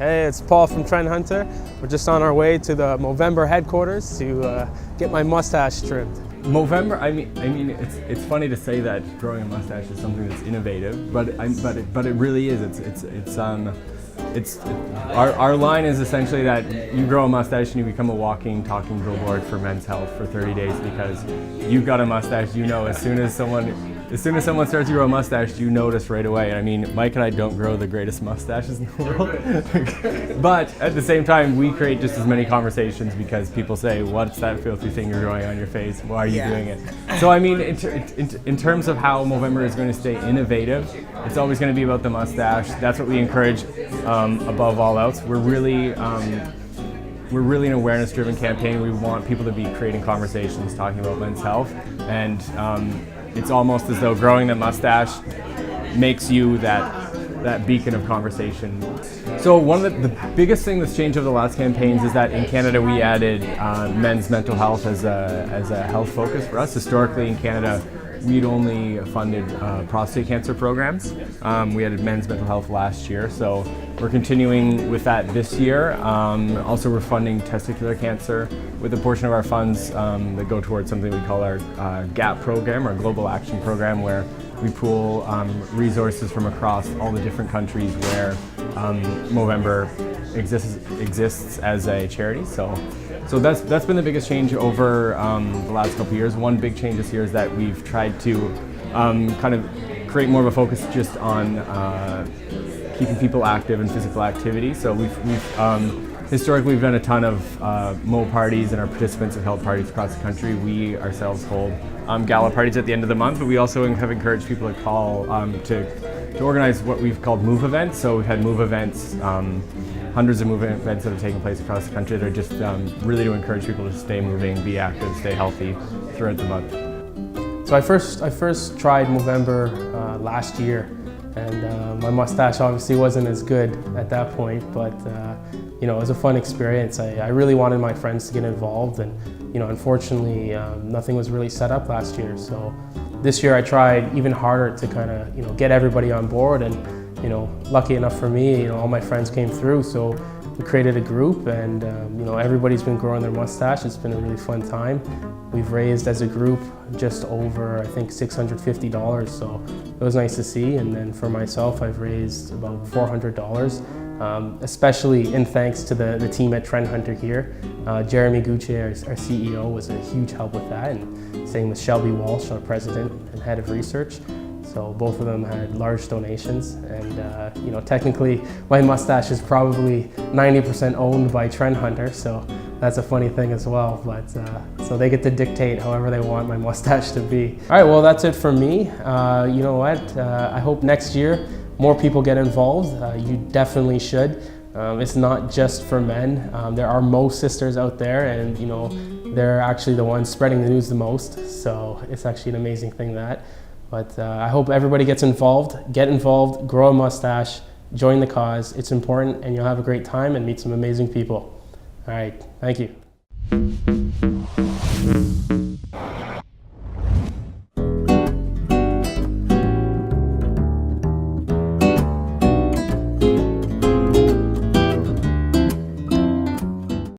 Hey, it's Paul from Trend Hunter. We're just on our way to the Movember headquarters to get my mustache trimmed. Movember, I mean, it's funny to say that growing a mustache is something that's innovative, but it really is. Our line is essentially that you grow a mustache and you become a walking, talking billboard for men's health for 30 days because you've got a mustache. You know, as soon as someone starts to grow a mustache, you notice right away. And I mean, Mike and I don't grow the greatest mustaches in the world, but at the same time, we create just as many conversations because people say, "What's that filthy thing you're growing on your face? Why are you doing it?" So I mean, in terms of how Movember is going to stay innovative, it's always going to be about the mustache. That's what we encourage above all else. We're really an awareness-driven campaign. We want people to be creating conversations, talking about men's health, and it's almost as though growing the mustache makes you that beacon of conversation. So one of the biggest thing that's changed over the last campaigns is that in Canada we added men's mental health as a health focus for us. Historically in Canada, we'd only funded prostate cancer programs. We added men's mental health last year, so we're continuing with that this year. Also, we're funding testicular cancer with a portion of our funds that go towards something we call our GAP program, our Global Action Program, where we pool resources from across all the different countries where Movember exists as a charity. So that's been the biggest change over the last couple of years. One big change this year is that we've tried to kind of create more of a focus just on keeping people active and physical activity. So historically we've done a ton of Mo parties, and our participants have held parties across the country. We ourselves hold gala parties at the end of the month, but we also have encouraged people to call to organize what we've called move events. So we've had move events, hundreds of move events that have taken place across the country that are just really to encourage people to stay moving, be active, stay healthy throughout the month. So I first tried Movember last year, and my mustache obviously wasn't as good at that point, but you know, it was a fun experience. I really wanted my friends to get involved, and you know, unfortunately nothing was really set up last year. So this year I tried even harder to kind of get everybody on board, and you know, lucky enough for me, all my friends came through, so we created a group, and everybody's been growing their mustache. It's been a really fun time. We've raised as a group just over, I think, $650, so it was nice to see. And then for myself, I've raised about $400, especially in thanks to the team at Trend Hunter here. Jeremy Gucci, our CEO, was a huge help with that, and same with Shelby Walsh, our president and head of research. So both of them had large donations, and technically my mustache is probably 90% owned by Trend Hunter, so that's a funny thing as well. But so they get to dictate however they want my mustache to be. All right, well, that's it for me. You know what? I hope next year more people get involved. You definitely should. It's not just for men. There are Mo sisters out there, and they're actually the ones spreading the news the most. So it's actually an amazing thing that. But I hope everybody gets involved. Get involved, grow a mustache, join the cause. It's important, and you'll have a great time and meet some amazing people. All right, thank you.